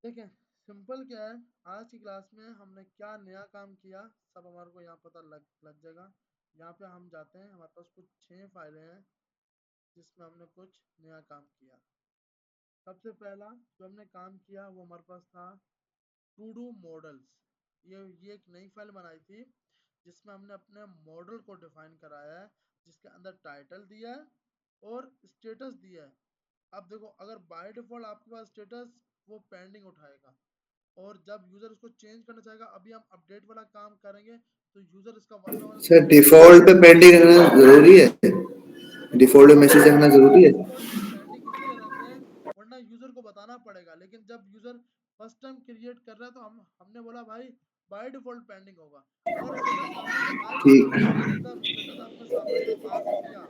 देखें सिंपल क्या है, आज की क्लास में हमने क्या नया काम किया सब हमारे को यहाँ पता लग जाएगा। यहाँ पे हम जाते हैं, हमारे पास कुछ 6 फाइलें हैं जिसमें हमने कुछ नया काम किया। सबसे पहला जो हमने काम किया वो हमारे पास था टू डू मॉडल्स। ये एक नई फाइल बनाई थी जिसमें हमने अपने मॉडल को डिफाइन कराया है, जिसके अंदर टाइटल दिया है और स्टेटस दिया है। अब देखो, अगर बाय डिफॉल्ट आपके पास स्टेटस वो पेंडिंग उठाएगा, और जब यूजर उसको चेंज करना चाहेगा, अभी हम अपडेट वाला काम करेंगे तो यूजर इसका वरना वरना सर स्टेटस डिफॉल्ट पे पेंडिंग रखना जरूरी है? डिफॉल्ट में मैसेज रखना जरूरी है? डिफॉल्ट पे पेंडिंग इसलिए रख रहे हैं वरना यूजर को बताना पड़ेगा। लेकिन जब यूजर फर्स्ट टाइम क्रिएट कर रहा है तो हमने बोला भाई बाय डिफॉल्ट पेंडिंग होगा। अगर स्टेटस सामने से आ भी गया, ठीक मतलब स्टेटस आपने सामने से पास किया,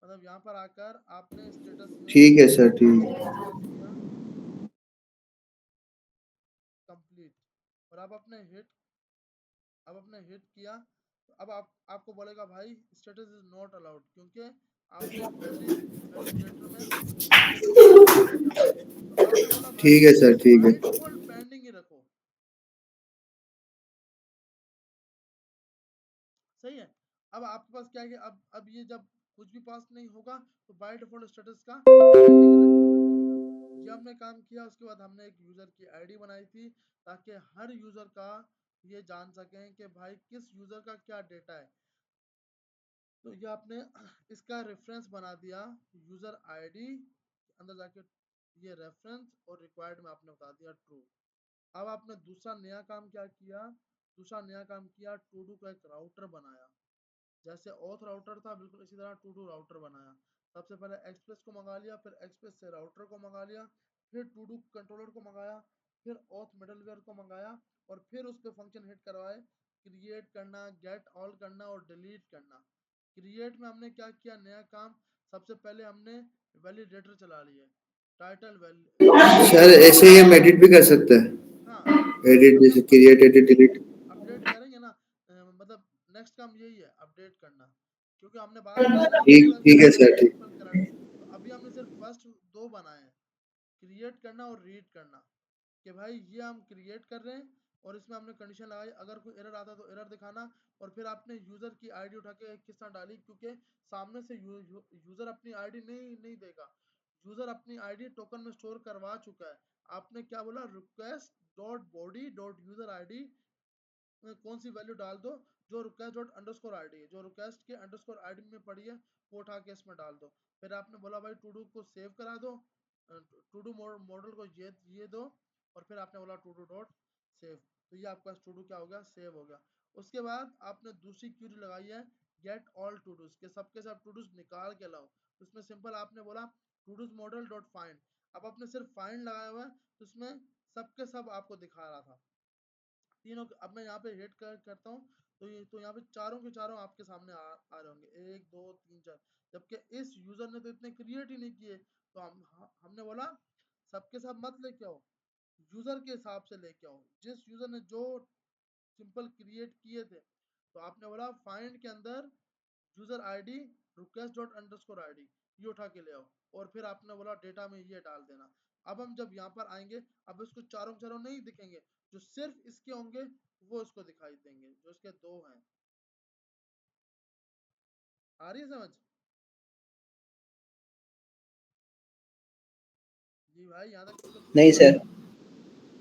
मतलब यहाँ पर आकर आपने स्टेटस में ठीक है सर, ठीक स्टेटस है। पास किया कंप्लीट, और अब आपने हिट किया, तो अब आपको बोलेगा भाई स्टेटस इज नॉट अलाउड, क्योंकि आपने वैलिडेटर में स्टेटस पास किया। तो आपने बोला भाई ठीक है सर, ठीक बाय है। डिफॉल्ट पेंडिंग ही रखो। सही है। अब आपके पास क्या है कि अब ये जब कुछ भी पास नहीं होगा तो बाय डिफॉल्ट स्टेटस का पेंडिंग रखेगा। ये हमने काम किया। उसके बाद हमने एक यूजर की आईडी बनाई थी ताकि हर यूजर का ये जान सकें कि भाई किस यूजर का क्या डेटा है। तो ये आपने इसका रेफरेंस बना दिया यूजर आईडी अंदर जाके, ये रेफरेंस और रिक्वायर्ड में आपने बता दिया ट्रू। अब आपने दूसरा नया काम क्या किया, दूसरा नया काम किया टू डू का एक राउटर बनाया। जैसे ऑथ राउटर था बिल्कुल इसी तरह टू डू राउटर बनाया। सबसे पहले एक्सप्रेस को मंगा लिया, फिर एक्सप्रेस से राउटर को मंगा लिया, फिर टू डू कंट्रोलर को मंगाया, फिर ऑथ मिडलवेयर को मंगाया, और फिर उस पर फंक्शन हिट करवाए, क्रिएट करना, गेट ऑल करना और डिलीट करना। क्रिएट में हमने क्या किया नया काम, सबसे पहले हमने वैलिडेटर चला लिए, टाइटल सर ऐसे ही हम एडिट भी कर सकते हाँ। हैं, एडिट अभी जैसे हम क्रिएट एडिट डिलीट। अपडेट करेंगे ना, मतलब नेक्स्ट काम यही है अपडेट करना, क्योंकि हमने बात की थी ना ठीक सिंपल ठीक है करेक्ट सर, ठीक। Simple correct. तो अभी हमने सिर्फ फर्स्ट दो बनाए हैं, क्रिएट करना और रीड करना, कि भाई ये हम क्रिएट कर रहे हैं और इसमें हमने कंडीशन लगाई अगर कोई एरर आता तो एरर दिखाना। और फिर आपने यूजर की आईडी उठा के किस तरह डाली, क्योंकि सामने से यूजर अपनी आईडी नहीं नहीं देगा, यूजर अपनी आईडी टोकन में स्टोर करवा चुका है। आपने क्या बोला, request dot body dot user ID में कौन सी वैल्यू डाल दो, जो रिक्वेस्ट डॉट अंडरस्कोर आईडी है, जो रिक्वेस्ट के अंडरस्कोर आईडी में पड़ी है वो उठा के इसमें डाल दो। फिर आपने बोला भाई टू डू को सेव करा दो, टू डू मॉडल को ये दो, और फिर आपने बोला टू डू डॉट सेव। तो ये आपका टू डू क्या हो गया, सेव हो गया। उसके बाद आपने दूसरी क्यूरी लगाई है गेट ऑल टू डूज के सबके सब टू डूज निकाल के लाओ। तो उसमें सिंपल आपने बोला todos model dot find. अब आपने सिर्फ फाइंड लगाया हुआ है तो उसमें सबके सब आपको दिखा रहा था तीनों। अब मैं यहाँ पे करता हूँ तो यहाँ पे चारों के चारों आपके सामने आ रहे होंगे, एक दो तीन चार। जबकि इस यूजर ने तो इतने क्रिएट ही नहीं किए, तो हमने बोला सबके सब मत लेके आओ, यूजर के हिसाब से लेके आओ, जिस यूजर ने जो सिंपल क्रिएट किए थे। तो आपने बोला फाइंड के अंदर user ID request dot underscore ID ये उठा के ले आओ, और फिर आपने बोला डेटा में ये डाल देना। अब हम जब यहाँ पर आएंगे, अब इसको चारों चारों नहीं दिखेंगे, जो सिर्फ इसके होंगे वो इसको दिखाई देंगे, जो इसके दो हैं। आ रही है समझ? जी भाई, यहाँ तक तो नहीं क्लियर है। सर।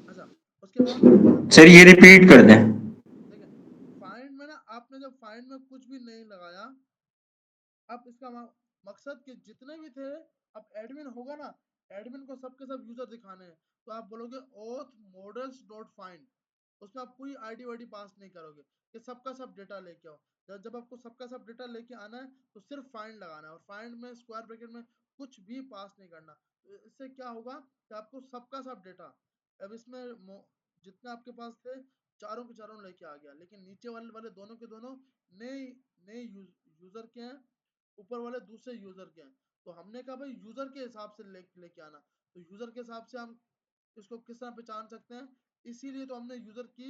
अच्छा, उसके बाद सर ये रिपीट कर दें। देखिए फाइंड में ना, आपने जब फाइंड में कुछ भी नहीं लगाया, अब इसका मकसद कि जितने भी थे, अब एडमिन होगा ना, एडमिन को सबके सब यूजर दिखाने हैं। तो आप बोलोगे ओथ मॉडल्स डॉट फाइंड, उसमें आप कोई आईडी वाईडी पास नहीं करोगे, कि सबका सब डेटा लेके आओ। जब आपको सबका सब डेटा लेके आना है तो सिर्फ फाइंड लगाना है, और फाइंड में स्क्वायर ब्रैकेट में कुछ भी पास नहीं करना। तो इससे क्या होगा कि आपको सबका सब डेटा, अब इसमें जितने आपके पास थे चारों के चारों लेके आ गया, लेकिन नीचे वाले वाले दोनों के दोनों नए नए यूजर के हैं, ऊपर वाले दूसरे यूजर के हैं। तो हमने कहा भाई यूजर के हिसाब से लेके आना। तो यूजर के हिसाब से हम इसको किस तरह पहचान सकते हैं, इसीलिए तो हमने यूजर की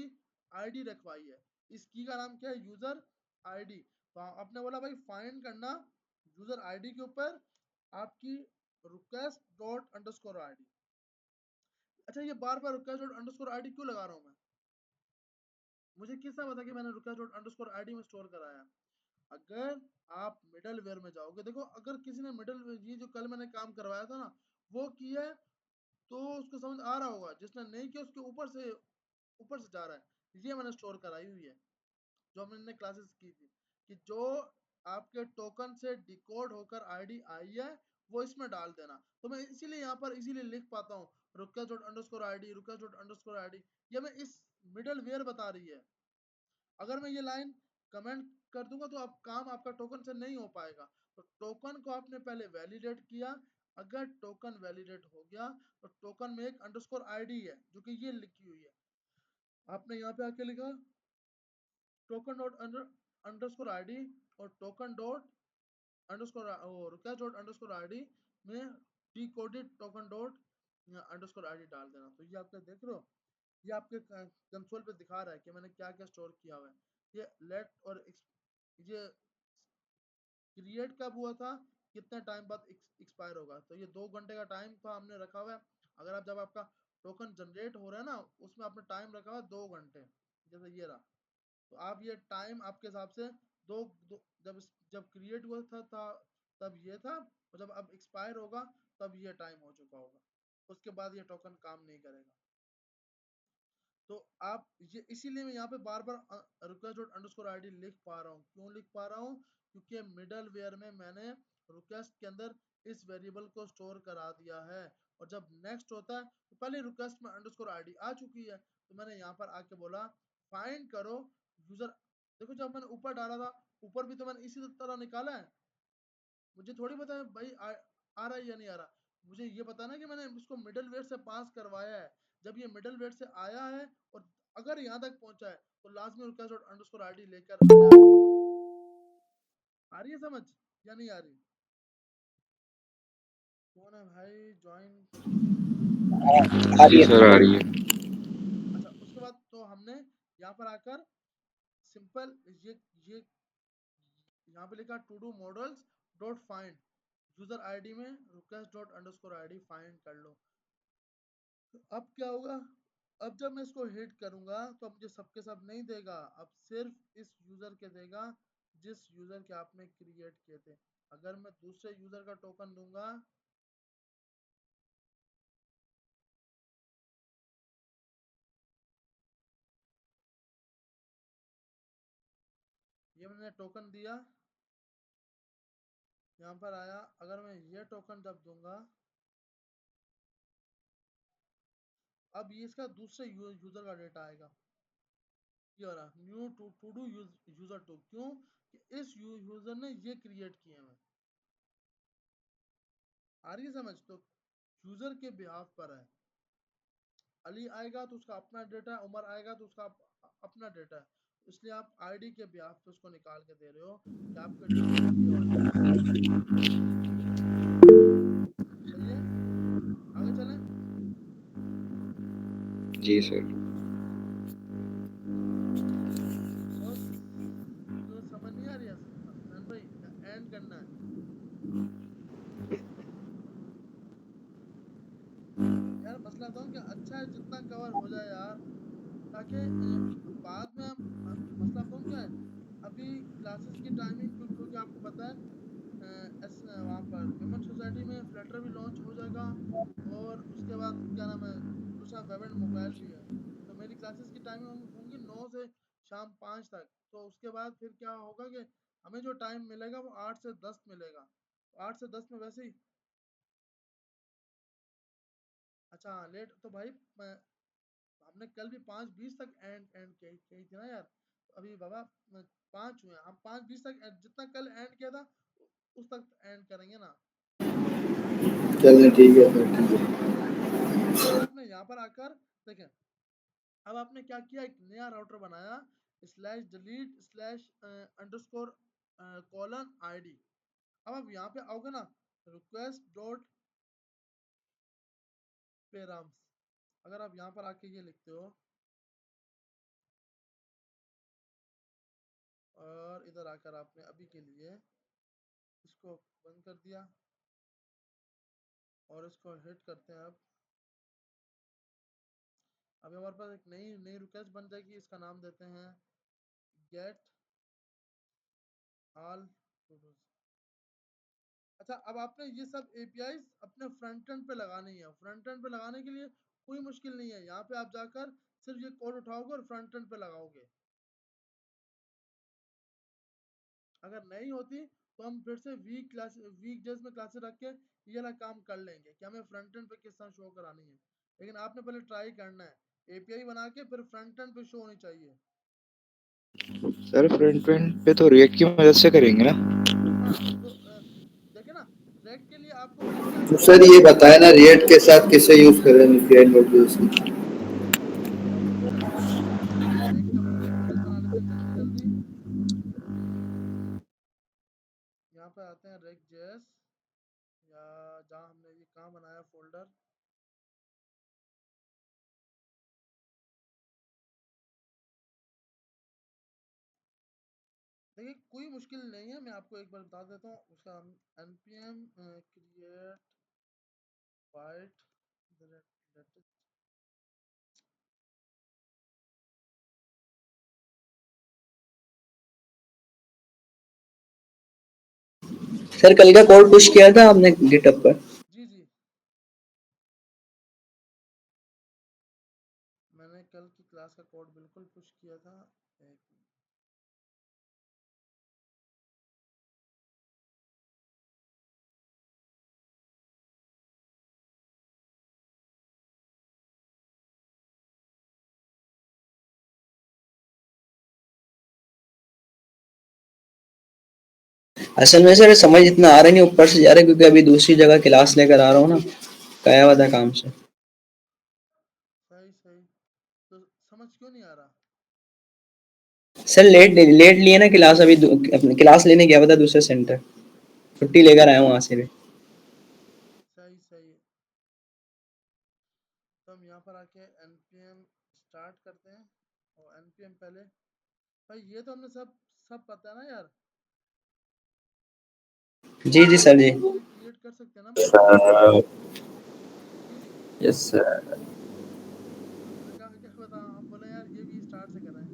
आईडी रखवाई है। इस की का नाम क्या है, यूजर आईडी। तो आपने बोला भाई फाइंड करना यूजर आईडी के ऊपर आपकी रिक्वेस्ट डॉट अंडरस्कोर आईडी। अच्छा ये बार बार रिक्वेस्ट डॉट अंडरस्कोर आईडी क्यों लगा रहा हूँ मैं? मुझे किसने बता कि मैंने रिक्वेस्ट डॉट अंडरस्कोर आईडी में स्टोर कराया? अगर आप मिडल वेयर में जाओगे, देखो अगर किसी ने मिडल, ये जो कल मैंने काम करवाया था ना वो किया है तो उसको समझ आ रहा होगा, जिसने नहीं किया उसके ऊपर से जा रहा है। ये मैंने स्टोर कराई हुई है जो हमने क्लासेस की थी, कि जो आपके टोकन से डिकोड होकर आईडी आई है वो इसमें डाल देना। तो मैं इसीलिए यहाँ पर इसीलिए लिख पाता हूँ request dot underscore ID, request dot underscore ID. ये मैं इस मिडल वेयर बता रही है। अगर मैं ये लाइन कमेंट कर दूंगा तो आप काम आपका टोकन से नहीं हो पाएगा। तो टोकन को आपने पहले वैलिडेट किया, अगर टोकन वैलिडेट हो गया तो टोकन में एक अंडरस्कोर आईडी है जो कि ये लिखी हुई है। आपने यहाँ पे आके लिखा टोकन डॉट अंडरस्कोर आईडी और टोकन डॉट अंडरस्कोर और रिक्वेस्ट डॉट अंडरस्कोर आईडी में decoded token dot underscore ID डाल देना। तो ये आप देख रहे हो, ये आपके कंसोल पे दिखा रहा है कि मैंने क्या क्या स्टोर किया हुआ है। ये लेट और ये क्रिएट कब हुआ था, कितने टाइम बाद एक्सपायर होगा, तो ये 2 घंटे का टाइम था हमने रखा हुआ है। अगर आप जब आपका टोकन जनरेट हो रहा है ना उसमें आपने टाइम रखा हुआ है 2 घंटे, जैसे ये रहा। तो आप ये टाइम आपके हिसाब से जब जब क्रिएट हुआ था तब ये था, और जब अब एक्सपायर होगा तब ये टाइम हो चुका होगा, उसके बाद ये टोकन काम नहीं करेगा। तो आप ये इसीलिए मैं यहाँ पे बार बार रिक्वेस्ट डॉट अंडरस्कोर आईडी लिख पा रहा हूँ। क्यों लिख पा रहा हूँ? क्योंकि मिडल वेयर में मैंने रिक्वेस्ट के अंदर इस वेरिएबल को स्टोर करा दिया है, और जब नेक्स्ट होता है तो पहले रिक्वेस्ट में अंडरस्कोर आईडी आ चुकी है, तो मैंने यहाँ पर आके बोला फाइंड करो यूजर। देखो जब मैंने ऊपर डाला था, ऊपर भी तो मैंने इसी तरह निकाला है। मुझे थोड़ी पता है भाई आ रहा है या नहीं आ रहा। मुझे ये पता ना कि मैंने इसको मिडल वेयर से पास करवाया है। जब ये मिडल वेयर से आया है और अगर यहाँ तक पहुंचा है तो लास्ट में रिक्वेस्ट डॉट अंडरस्कोर आईडी लेकर आया है। आ रही है समझ या नहीं आ रही? कौन है भाई ज्वाइन? जी सर आ रही है। अच्छा उसके बाद तो हमने यहाँ पर आकर सिंपल ये यहाँ पे लिखा to do models dot find user ID में request dot underscore ID find कर लो। अब क्या होगा? अब जब मैं इसको हिट करूंगा तो अब मुझे सबके सब नहीं देगा, अब सिर्फ इस यूजर के देगा जिस यूजर के आपने क्रिएट किए थे। अगर मैं दूसरे यूजर का टोकन दूंगा, ये मैंने टोकन दिया, यहाँ पर आया, अगर मैं ये टोकन जब दूंगा, अब ये इसका दूसरे यूजर का डेटा आएगा। ये हो रहा new todo user to, क्यों कि इस यूजर ने ये क्रिएट किए हैं। आ रही है समझ? तो यूजर के बिहाफ पर है। अली आएगा तो उसका अपना डेटा है, उमर आएगा तो उसका अपना डेटा है, इसलिए आप आईडी के बिहाफ पे उसको निकाल के दे रहे हो कि आपके डिटेल्स ये वाले हैं। सही है? आगे चलें। जी सर। बस तो समझ नहीं आ रही है हसनैन भाई, एंड करना है यार। मसला तो कि अच्छा है जितना कवर हो जाए यार, ताकि बाद में हम मसला तो क्या है, अभी क्लासेस की टाइमिंग क्योंकि आपको पता है वहाँ पर विमेन सोसाइटी में फ्लटर भी लॉन्च हो जाएगा, और उसके बाद क्या नाम है दूसरा वेब एंड मोबाइल भी है। तो मेरी क्लासेस की टाइमिंग होंगी 9 से शाम 5 तक। तो उसके बाद फिर क्या होगा कि हमें जो टाइम मिलेगा वो 8 से 10 मिलेगा। 8 से 10 में वैसे ही अच्छा हाँ लेट तो भाई हमने कल भी 5:20 तक एंड एंड कही थी ना यार। तो अभी बाबा 5 हुए हैं, हम 5:20 तक जितना कल एंड किया था उस तक एंड करेंगे ना। चलिए ठीक है फिर, ठीक है। फिर आपने यहाँ पर आकर देखें, अब आपने क्या किया, एक नया राउटर बनाया slash delete slash underscore colon ID. अब आप यहाँ पे आओगे ना रिक्वेस्ट डॉट पेराम्स, अगर आप यहाँ पर आके ये लिखते हो और इधर आकर आपने अभी के लिए इसको बंद कर दिया और इसको हिट करते हैं अब। अभी हमारे पास एक नई रिक्वेस्ट बन जाएगी, इसका नाम देते हैं गेट ऑल टूल्स। अच्छा, अब आपने ये सब एपीआई अपने फ्रंट एंड पे लगानी है। फ्रंट एंड पे लगाने के लिए कोई मुश्किल नहीं है, यहाँ पे आप जाकर सिर्फ ये कोड उठाओगे और फ्रंट एंड पे लगाओगे। अगर नहीं होती तो हम फिर से वीक डेज में क्लासेस रख के ये वाला काम कर लेंगे कि हमें फ्रंट एंड पे किस तरह शो करानी है। लेकिन आपने पहले ट्राई करना है एपीआई बना के, फिर फ्रंट एंड पे शो होनी चाहिए। सर फ्रंट एंड पे तो रिएक्ट की मदद से करेंगे ना? हाँ, तो देखे ना, रेक के लिए आपको क्या क्या तो क्या सर क्या ये चाहिए। बताया ना रिएक्ट के साथ कैसे यूज करें न्यूक्लियर मॉड्यूल्स। चलो रेक के मॉड्यूल्स बना लेते हैं जल्दी जल्दी। यहाँ पे आते हैं रेक जेएस, या जहाँ हमने ये कहाँ बनाया फोल्डर। देखिए कोई मुश्किल नहीं है, मैं आपको एक बार बता देता हूँ उसका। npm create byte सर कल का कोड पुश किया था आपने गिटहब पर? जी जी, मैंने कल की क्लास का कोड बिल्कुल पुश किया था। एक असल में सर समझ इतना आ रहा नहीं, ऊपर से जा रहा है क्योंकि अभी दूसरी जगह क्लास लेकर आ रहा हूँ ना, गया हुआ था काम से। सही सही, तो समझ क्यों नहीं आ रहा? सर लेट लेट लिए ना क्लास, अभी अपनी क्लास लेने गया हुआ था दूसरे सेंटर, छुट्टी लेकर आया हूँ वहाँ से भी। सही सही, तो हम यहाँ पर आके npm स्टार्ट करते हैं। और npm पहले, भाई ये तो हमने सब सब पता है ना यार। जी जी सर जी। ये क्रिएट कर सकते हैं ना हम लोग? जी जी, यस सर। हमने कहा क्या बता, हम बोले यार ये भी स्टार्ट से कराएं।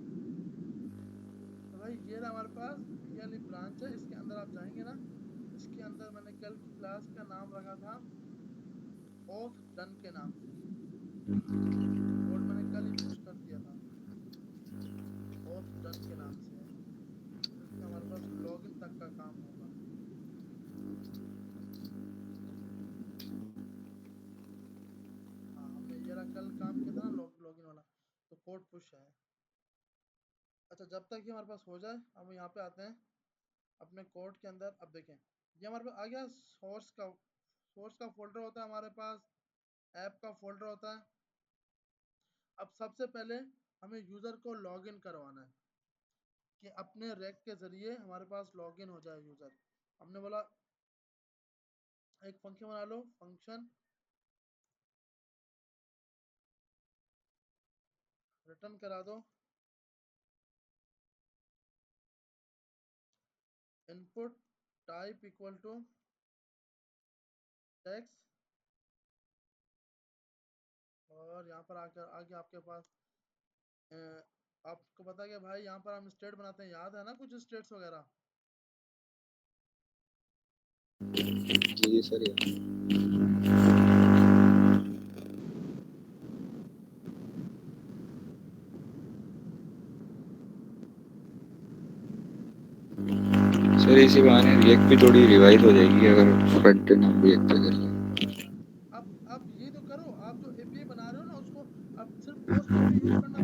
तो भाई ये रहा हमारे पास ये वाली ब्रांच है, इसके अंदर आप जाएंगे ना, इसके अंदर मैंने कल की क्लास का नाम रखा था ऑफ डन के नाम से। कोड मैंने कल ही पुश कर दिया था ऑफ डन के नाम से, जिससे हमारे पास लॉगिन तक का काम होगा। हाँ, हमने ये रहा कल काम किया था ना लॉगिन वाला, तो कोड पुश है। अच्छा, जब तक ये हमारे पास हो जाए हम यहाँ पे आते हैं अपने कोड के अंदर। अब देखें ये हमारे पास आ गया सोर्स का फोल्डर होता है हमारे पास, ऐप का फोल्डर होता है। अब सबसे पहले हमें यूज़र को लॉगिन करवाना है कि अपने रैक के ज़रिए हमारे पास लॉगिन हो जाए यूज़र। हमने बोला एक फंक्शन बना लो, फंक्शन रिटर्न करा दो input type equal to text. और यहाँ पर आकर आगे आपके पास आपको पता है कि भाई यहाँ पर हम स्टेट बनाते हैं, याद है ना कुछ स्टेट्स वगैरह? जी सर। सर इसी बहाने रिएक्ट भी थोड़ी रिवाइज हो जाएगी अगर फ्रंट एंड हम रिएक्ट पे कर लें। अब ये तो करो, आप जो एपीआई बना रहे हो ना उसको, अब सिर्फ पोस्ट एपीआई यूज करना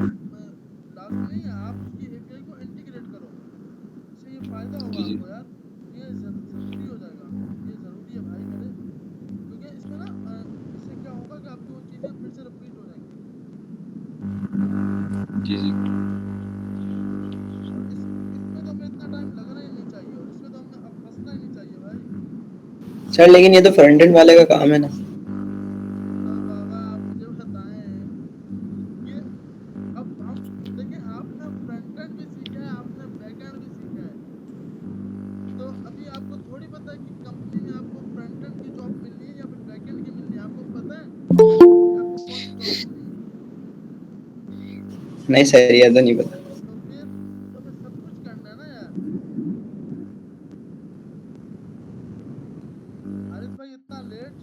लाजमी नहीं है, आप उसकी एपीआई को इंटीग्रेट करो। इससे ये फायदा होगा जी जी। आपको यार, ये जरूरी हो जाएगा। ये जरूरी है भाई मेरे, क्योंकि इसमें ना इससे क्या होगा कि आपकी वो चीजें फिर से रिपीट हो जाएंगी। जी जी। और इसमें तो हमें इतना टाइम लगना ही नहीं चाहिए, और इसमें तो हमें अब फंसना ही नहीं चाहिए भाई। सर लेकिन ये तो फ्रंट एंड वाले का काम है ना। अब बाबा आप मुझे बताएं, ये अब हम देखें, आपने फ्रंट एंड भी सीखा है, आपने बैक एंड भी सीखा है, तो अभी आपको थोड़ी पता है कि कंपनी में आपको फ्रंट एंड की जॉब मिलनी है या फिर बैक एंड की मिलनी है। आपको पता है कि आपको कौन सी जॉब मिलनी है? नहीं सर, ये तो नहीं पता। तो फिर सब कुछ करना है ना यार। हारिस भाई इतना लेट।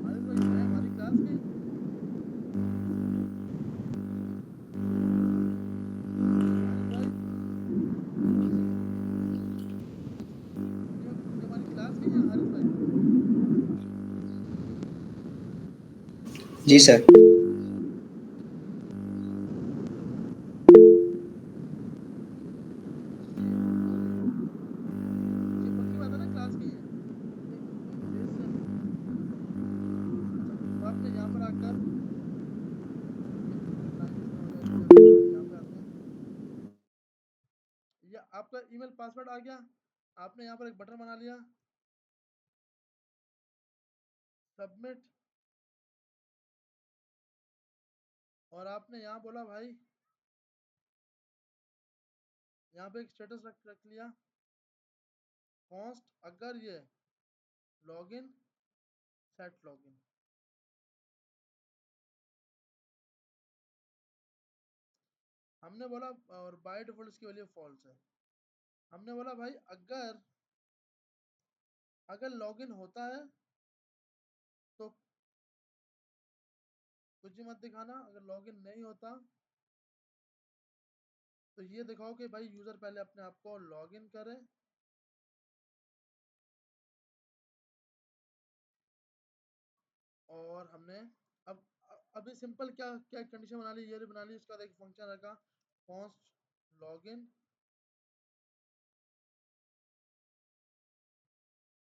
हारिस भाई है हमारी क्लास में। हारिस भाई, ये हमारी क्लास में है हारिस भाई। जी सर। ये पक्की बात है ना, क्लास की है। एक पेज से। अच्छा, तो आपने यहाँ पर आकर ये लाइन इसमें हो जाएगी। अभी हम यहाँ पे आते हैं। ये आपका ईमेल पासवर्ड आ गया। आपने यहाँ पर एक बटन बना लिया, सबमिट। और आपने यहाँ बोला भाई, यहाँ पे एक स्टेटस रख लिया, कॉन्स्ट अगर ये लॉगिन सेट लॉगिन। हमने बोला, और बाय डिफॉल्ट इसकी वैल्यू फॉल्स है। हमने बोला भाई अगर अगर लॉगिन होता है तो कुछ भी मत दिखाना, अगर लॉगिन नहीं होता तो ये दिखाओ कि भाई यूजर पहले अपने आप को लॉगिन करे। और हमने अब अभी सिंपल क्या क्या कंडीशन बना ली, ये बना ली। उसका एक फंक्शन रखा, कॉन्स्ट लॉगिन,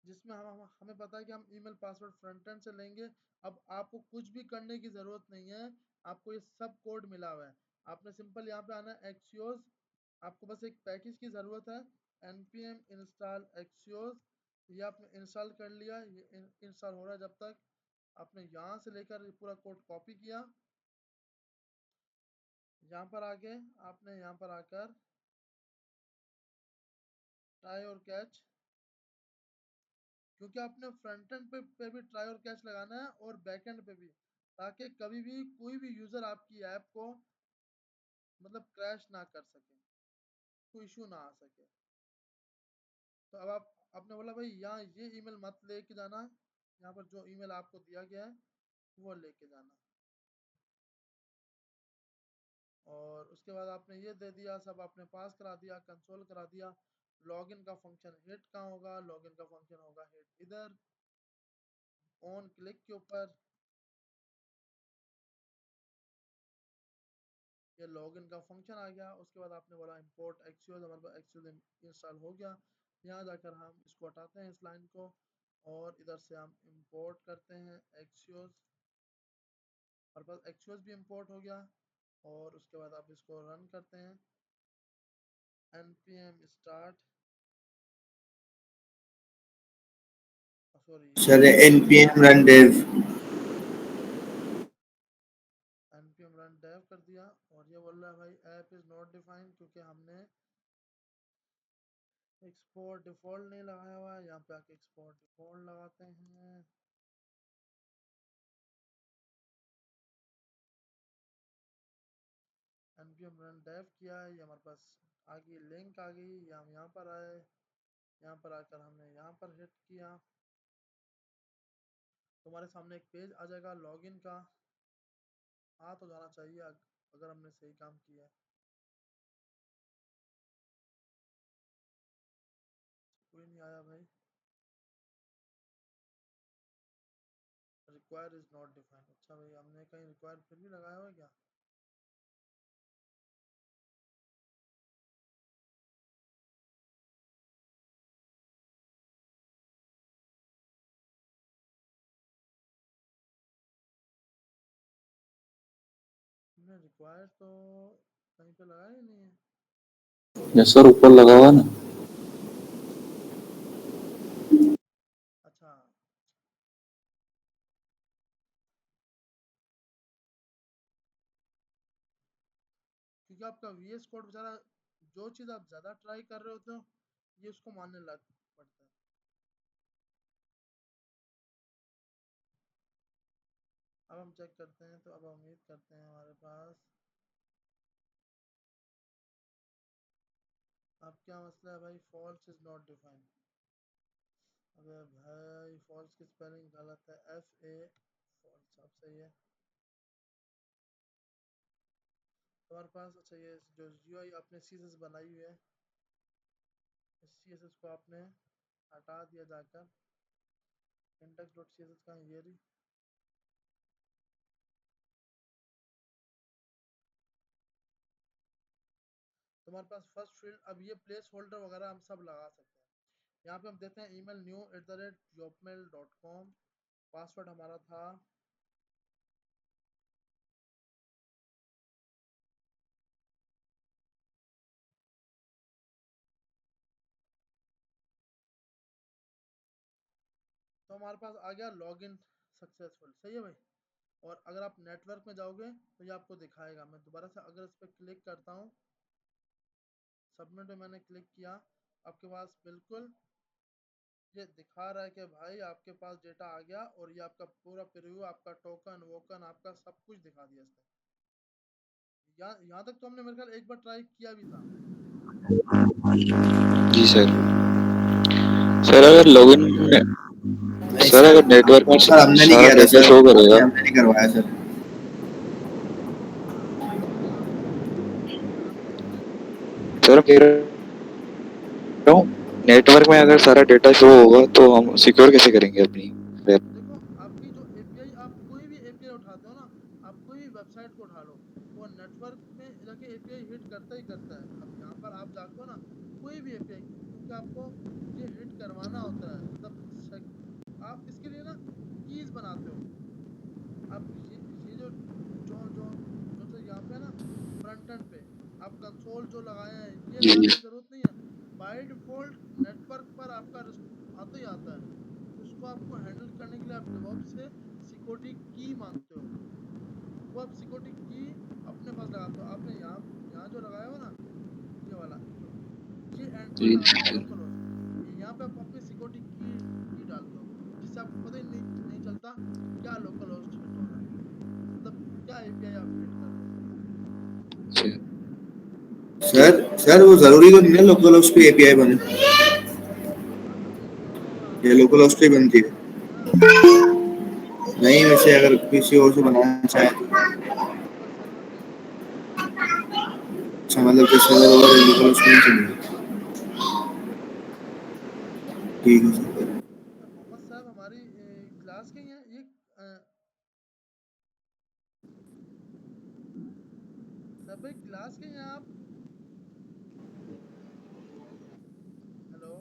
जिसमें हमें पता है कि हम ईमेल पासवर्ड फ्रंट एंड से लेंगे। अब आपको कुछ भी करने की ज़रूरत नहीं है, आपको ये सब कोड मिला हुआ है। आपने सिंपल यहाँ पे आना है एक्सियोस। आपको बस एक पैकेज की ज़रूरत है, npm इंस्टॉल एक्सियोस। ये आपने इंस्टॉल कर लिया, ये इंस्टॉल हो रहा है। जब तक आपने यहाँ से लेकर पूरा कोड कॉपी किया, यहाँ पर आके आपने यहाँ पर आकर ट्राई और कैच, क्योंकि आपने फ्रंट एंड पे भी ट्राई और कैच लगाना है और बैक एंड पे भी, ताकि कभी भी कोई भी यूज़र आपकी ऐप को मतलब क्रैश ना कर सके, कोई इशू ना आ सके। तो अब आपने बोला भाई यहाँ ये ईमेल मत लेके जाना, यहाँ पर जो ईमेल आपको दिया गया है वो लेके जाना। और उसके बाद आपने ये दे दिया, सब आपने पास करा दिया, कंसोल करा दिया। लॉगिन का फंक्शन हिट कहाँ होगा? लॉगिन का फंक्शन होगा हिट इधर, ऑन क्लिक के ऊपर। ये लॉगिन का फंक्शन आ गया। उसके बाद आपने बोला इंपोर्ट एक्सियोस, हमारे पास एक्सियोस इंस्टॉल हो गया। यहाँ जाकर हम इसको हटाते हैं, इस लाइन को, और इधर से हम इंपोर्ट करते हैं एक्सियोस। हमारे पास एक्सियोस भी इंपोर्ट हो गया। और उसके बाद आप इसको रन करते हैं, npm start, सॉरी ये sir npm run dev। npm run dev कर दिया। और ये बोल रहा है भाई ऐप इज नॉट डिफाइंड, क्योंकि हमने एक्सपोर्ट डिफॉल्ट नहीं लगाया हुआ है। यहाँ पे आके एक्सपोर्ट डिफॉल्ट लगाते हैं। npm run dev किया है, ये हमारे पास आ गई, लिंक आ गई। ये हम यहाँ पर आए, यहाँ पर आकर हमने यहाँ पर हिट किया, तो हमारे सामने एक पेज आ जाएगा लॉगिन का। आ तो जाना चाहिए अगर हमने सही काम किया है। कोई नहीं आया भाई। Require is not defined. अच्छा भाई, हमने कहीं रिक्वायर फिर भी लगाया हुआ है क्या? हमने रिक्वायर तो कहीं पे लगाया ही नहीं है। यस सर, ऊपर लगा हुआ ना। अच्छा, क्योंकि आपका VS कोड बेचारा, जो चीज़ आप ज़्यादा ट्राई कर रहे होते हो ये उसको मानने लग पड़ता है। अब हम चेक करते हैं, तो अब उम्मीद करते हैं हमारे पास अब क्या मसला है भाई? False is not defined. अबे भाई फॉल्स की स्पेलिंग गलत है, एफ ए फॉल्स। अब सही है तुम्हारे पास? अच्छा ये जो यूआई आपने सीएसएस बनाई हुई है, इस सीएसएस को आपने हटा दिया जाकर। Index dot C S S का ये रही। तुम्हारे पास फर्स्ट फील्ड, अब ये प्लेस होल्डर वगैरह हम सब लगा सकते हैं। यहाँ पे हम देते हैं ईमेल new@yopmail.com। पासवर्ड हमारा था तो हमारे पास आ गया लॉगिन सक्सेसफुल। सही है भाई। और अगर आप नेटवर्क में जाओगे तो ये आपको दिखाएगा। मैं दोबारा से अगर इस पर क्लिक करता हूँ, सबमिट में मैंने क्लिक किया, आपके पास बिल्कुल ये दिखा रहा है कि भाई आपके पास डेटा आ गया। और ये आपका पूरा प्रीव्यू, आपका टोकन वोकन, आपका सब कुछ दिखा दिया इसने। यहाँ तक तो हमने मेरे ख्याल एक बार ट्राई किया भी था। जी सर। सर अगर लॉगिन में, नहीं सर सर, अगर नेटवर्क में सर हमने नहीं सारा किया था डेटा सर, शो करेगा। हमने नहीं करवाया सर। क्या नाम है भाई? क्या नाम क्या बोले? सर कह रहा हूँ नेटवर्क में अगर सारा डेटा शो होगा तो हम सिक्योर कैसे करेंगे अपनी वेब? देखो आपकी जो एपीआई, आप कोई भी एपीआई उठाते हो ना, आप कोई भी वेबसाइट को उठा लो, वो नेटवर्क में जाके एपीआई हिट करता ही करता है। अब यहाँ पर आप जाते हो ना, कोई भी एपीआई, क्योंकि आपको ये हिट करवाना होता है। मतलब आप इसके लिए ना कीज बनाते हो। आप ये जो जो जो से यहाँ पे है ना, फ्रंट एंड पे आप कंसोल जो लगाए हैं, ये जी लगाने जी। की जरूरत नहीं है। बाय डिफॉल्ट नेटवर्क पर आपका आता ही आता है। उसको आपको हैंडल करने के लिए आप डेवऑप्स से सिक्योरिटी की मांगते हो। वो आप सिक्योरिटी की अपने पास लगाते हो। आपने यहाँ यहाँ जो लगाया हो ना, ये वाला जो ये एंड पॉइंट जी लगाया हो जी। लोकल होस्ट, यहाँ पे आप अपनी सिक्योरिटी की डालते हो, जिससे आपको पता ही नहीं चलता कि क्या लोकल होस्ट हिट हो रहा है, मतलब क्या एपीआई आप हिट कर रहे हो। सर सर सर वो जरूरी तो नहीं है लोकल होस्ट पे एपीआई बने, अगर नहीं तो ये आपको लोकल होस्ट पे बनती है। ना, नहीं वैसे अगर किसी और से बनाना चाहे तो। लोकल सर्वर नहीं है। अच्छा मतलब कि सर्वर और लोकल होस्ट नहीं चलेगा। ठीक है सर। मोहम्मद साहब हमारी क्लास के ही हैं ये? सब भाई क्लास के ही हैं आप? हेलो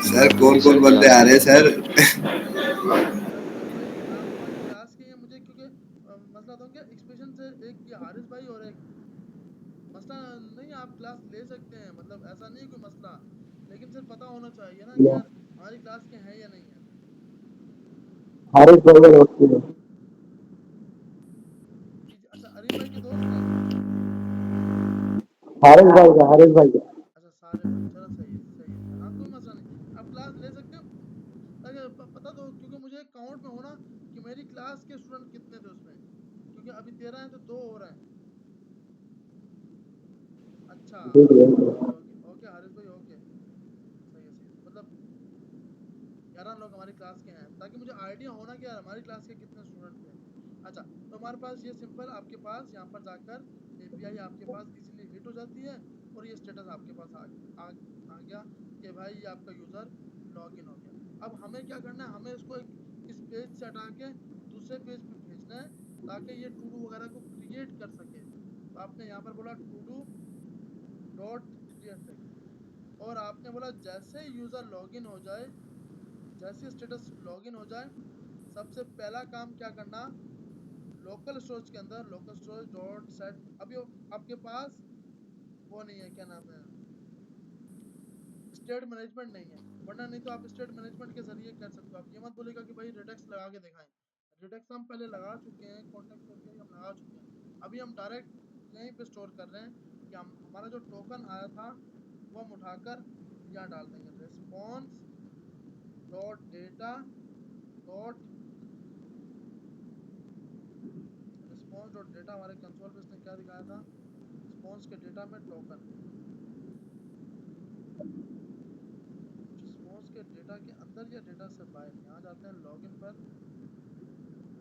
सर कौन जी कौन सर बंदे क्लास आ के रहे हैं हैं। सर? सब भाई आप हमारी क्लास के ही हैं। मुझे क्योंकि मसला था क्या, एक्सप्रेशन से एक ये हारिस भाई और एक मसला नहीं, आप क्लास ले सकते हैं, मतलब ऐसा नहीं कोई मसला, लेकिन सिर्फ पता होना चाहिए ना कि यार हमारी क्लास के हैं या नहीं है। हारिस बर्गर होती है। जी जी, अच्छा अरीब भाई के दोस्त हैं? हारिस भाई का। अच्छा सारे भाई, चलो सही है सही है। हाँ कोई मसला नहीं, आप क्लास ले सकते हैं। ताकि पता तो, क्योंकि मुझे काउंट में होना कि मेरी क्लास के स्टूडेंट कितने थे उसमें, क्योंकि अभी 13 हैं तो 2 हो रहे हैं। अच्छा ओके ओके ओके हारिस भाई, ओके सही है सही है। मतलब 11 लोग हमारी क्लास के हैं, ताकि मुझे आइडिया होना कि यार हमारी क्लास के कितने स्टूडेंट थे। अच्छा तो हमारे पास ये सिंपल, आपके पास यहाँ पर जाकर एपीआई आपके पास इजीली हिट हो जाती है। और ये स्टेटस आपके पास आ गया कि भाई ये आपका यूज़र लॉगिन हो गया। अब हमें क्या करना है, हमें इसको इस पेज से हटा के दूसरे पेज पे भेजना है, ताकि ये टू डू वगैरह को क्रिएट कर सके। तो आपने यहाँ पर बोला टू डू डॉट क्रिएट, और आपने बोला जैसे यूज़र लॉगिन हो जाए, जैसे स्टेटस लॉगिन हो जाए, सबसे पहला काम क्या करना, लोकल स्टोरेज के अंदर लोकल स्टोरेज डॉट सेट। अभी आपके पास वो नहीं है, क्या नाम है, स्टेट मैनेजमेंट नहीं है, वरना नहीं तो आप स्टेट मैनेजमेंट के जरिए कर सकते हो। आप ये मत बोलेगा कि भाई रिडेक्स लगा के दिखाएं। रिडेक्स हम पहले लगा चुके हैं, कॉन्टेक्ट करके हम लगा चुके हैं। अभी हम डायरेक्ट यहीं पे स्टोर कर रहे हैं कि हम हमारा जो टोकन आया था वो हम उठाकर यहाँ डाल देंगे। Response dot data dot response dot data, हमारे कंसोल पे इसने क्या दिखाया था, रिस्पॉन्स के डेटा में टोकन, रिस्पॉन्स के डेटा के अंदर या डेटा से बाहर। यहाँ जाते हैं लॉगिन पर,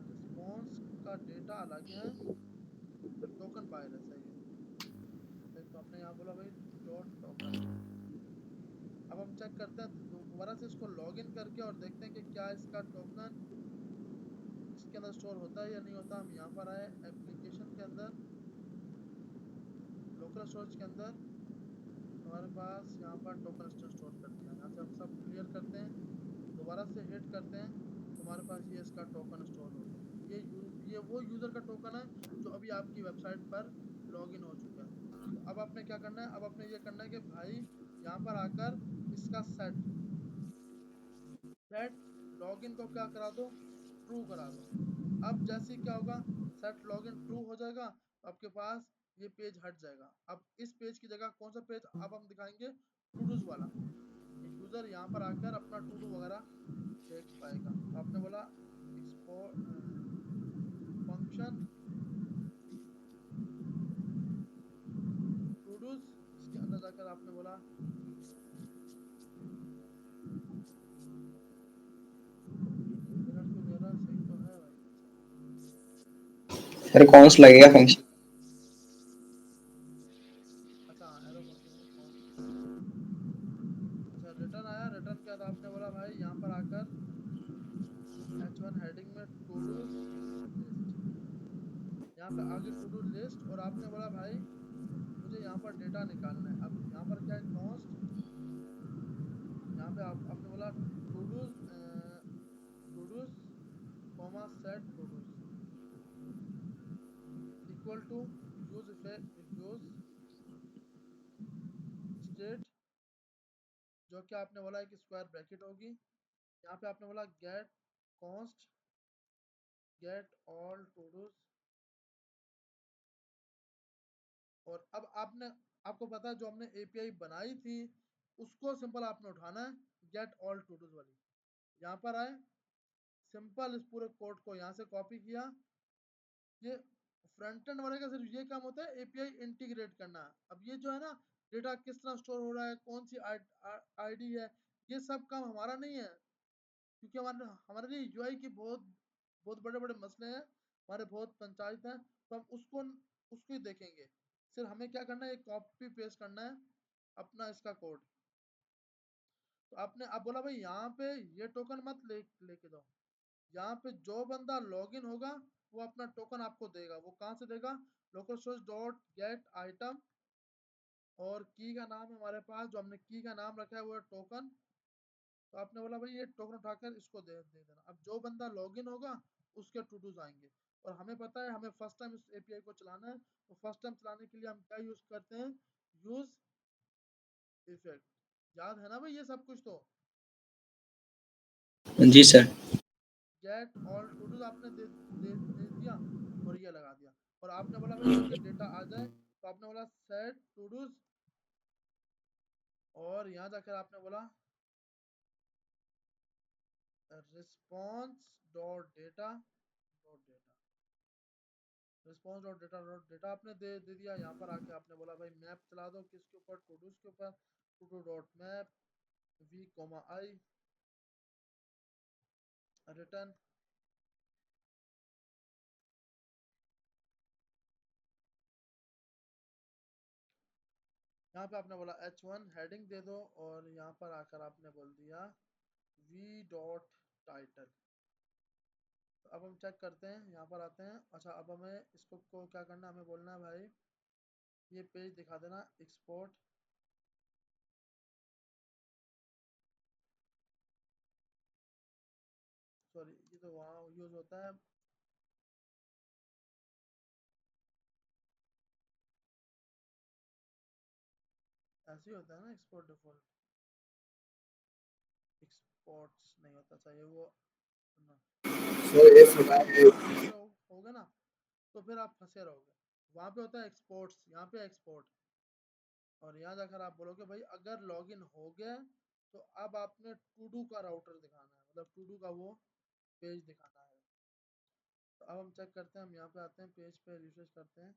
रिस्पॉन्स का डेटा अलग है, टोकन बाहर है। सही है, तो आपने यहाँ बोला भाई डॉट टोकन। अब हम चेक करते हैं दोबारा से इसको लॉगिन करके और देखते हैं कि क्या इसका टोकन इसके अंदर स्टोर होता है या नहीं होता। हम यहाँ पर आए एप्लीकेशन के अंदर, लोकल स्टोरेज के अंदर, हमारे पास यहाँ पर टोकन स्टोर कर दिया। यहाँ से हम सब क्लियर करते हैं, दोबारा से हिट करते हैं, तो हमारे पास ये इसका टोकन स्टोर हो गया। ये वो यूज़र का टोकन है जो अभी आपकी वेबसाइट पर लॉगिन हो चुका है। तो अब आपने क्या करना है, अब आपने ये करना है कि भाई यहाँ पर आकर इसका सेट लॉगिन को क्या करा दो, ट्रू करा दो। अब जैसे क्या होगा, सेट लॉगिन ट्रू हो जाएगा, तो आपके पास ये पेज हट जाएगा। अब इस पेज की जगह कौन सा पेज अब हम दिखाएंगे, टू डूज वाला। यूजर यहाँ पर आकर अपना टू डू वगैरह देख पाएगा। तो आपने बोला एक्सपोर्ट फंक्शन टू डूज, इसके अंदर जाकर आपने बोला एरर क्यों दे रहा है, सही तो है भाई। फिर कौन सा लगेगा फंक्शन? अच्छा एरर फंक्शन में कौन सा, अच्छा रिटर्न आया। रिटर्न क्या था, आपने बोला भाई यहाँ पर आकर h1 हेडिंग में टू डूज लिस्ट, यहाँ पे आगे टू डू लिस्ट, और आपने बोला भाई मुझे यहाँ पर डेटा निकालना है। अब यहाँ पर क्या है, कॉन्स्ट, यहाँ पे आपने बोला todos comma set todos equal to use effect use state, जो कि आपने बोला एक स्क्वायर ब्रैकेट होगी। यहाँ पे आपने बोला get const get all todos, और अब आपने, आपको पता है जो हमने एपीआई बनाई थी उसको सिंपल आपने उठाना है, गेट ऑल टू डूज वाली। यहाँ पर आए, सिंपल इस पूरे कोड को यहाँ से कॉपी किया। ये फ्रंट एंड वाले का सिर्फ ये काम होता है एपीआई इंटीग्रेट करना। अब ये जो है ना, डेटा किस तरह स्टोर हो रहा है, कौन सी आईडी है, ये सब काम हमारा नहीं है, क्योंकि हमारे हमारे लिए यूआई की बहुत बहुत बड़े बड़े मसले हैं, हमारे बहुत पंचायत हैं, तो हम उसको ही देखेंगे। सिर्फ हमें क्या करना है, कॉपी पेस्ट करना है अपना इसका कोड। तो आपने अब बोला भाई यहाँ पे ये टोकन मत लेके जाओ, यहाँ पे जो बंदा लॉगिन होगा वो अपना टोकन आपको देगा। वो कहाँ से देगा, local storage dot get item, और की का नाम है हमारे पास, जो हमने की का नाम रखा है वो है टोकन। तो आपने बोला भाई ये टोकन उठाकर इसको दे देना। अब जो बंदा लॉगिन होगा उसके टू डूज आएंगे, और हमें पता है हमें फर्स्ट टाइम इस एपीआई को चलाना है, तो फर्स्ट टाइम चलाने के लिए हम क्या यूज करते हैं, यूज इफेक्ट। याद है ना भाई ये सब कुछ। तो जी sir. Get all todos आपने दे दिया और ये लगा दिया, और आपने बोला भाई इसके डेटा आ जाए, तो आपने बोला सेट टू डूज, और यहाँ जाकर आपने बोला response dot data dot data, response dot data आपने दे दिया। यहाँ पर आके आपने बोला भाई मैप चला दो किसके ऊपर, टू डूज के ऊपर, todo dot map v comma I return. यहाँ पे आपने बोला h1 हेडिंग दे दो, और यहाँ पर आकर आपने बोल दिया वी डॉट टाइटल। तो अब हम चेक करते हैं, यहाँ पर आते हैं। अच्छा अब हमें इसको को क्या करना है, हमें बोलना है भाई ये पेज दिखा देना एक्सपोर्ट, सॉरी ये तो वहाँ यूज होता है, ऐसे ही होता है ना एक्सपोर्ट डिफॉल्ट, एक्सपोर्ट्स नहीं होता। चाहिए वो ना, अगर होगा ना तो फिर आप फंसे रहोगे। वहाँ पे होता है एक्सपोर्ट्स, यहाँ पे एक्सपोर्ट, और यहाँ जाकर आप बोलोगे भाई अगर लॉगिन हो गया तो अब आपने टू डू का राउटर दिखाना है, मतलब टू डू का वो पेज दिखाना है। तो अब हम चेक करते हैं, हम यहाँ पे आते हैं पेज पे रिफ्रेश करते हैं।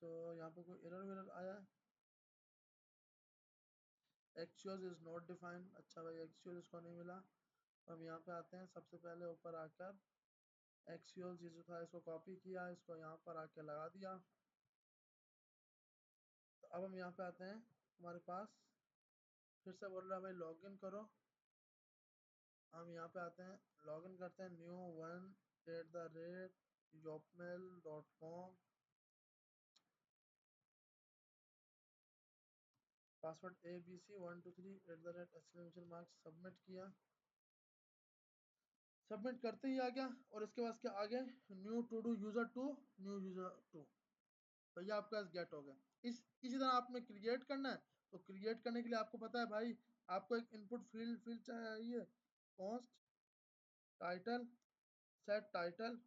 तो यहाँ पे कोई एरर वेरर आया है? Actual is not defined. अच्छा भाई एक्चुअल इसको नहीं मिला। तो हम यहाँ पे आते हैं, सबसे पहले ऊपर आकर एक्चुअल ये जो था इसको कॉपी किया, इसको यहाँ पर आके लगा दिया। तो अब हम यहाँ पे आते हैं, हमारे पास फिर से बोल रहा है भाई लॉगिन करो। हम यहाँ पे आते हैं, लॉगिन करते हैं new1@yopmail.com, पासवर्ड abc123 @ सबमिट किया। सबमिट करते ही आ गया। और इसके बाद क्या आ गया, new todo user to, new user to. तो ये आपका गेट हो गया। इसी तरह आपने क्रिएट करना है। तो क्रिएट करने के लिए आपको पता है भाई, आपको एक इनपुट फील्ड चाहिए, पोस्ट टाइटल, सेट टाइटल।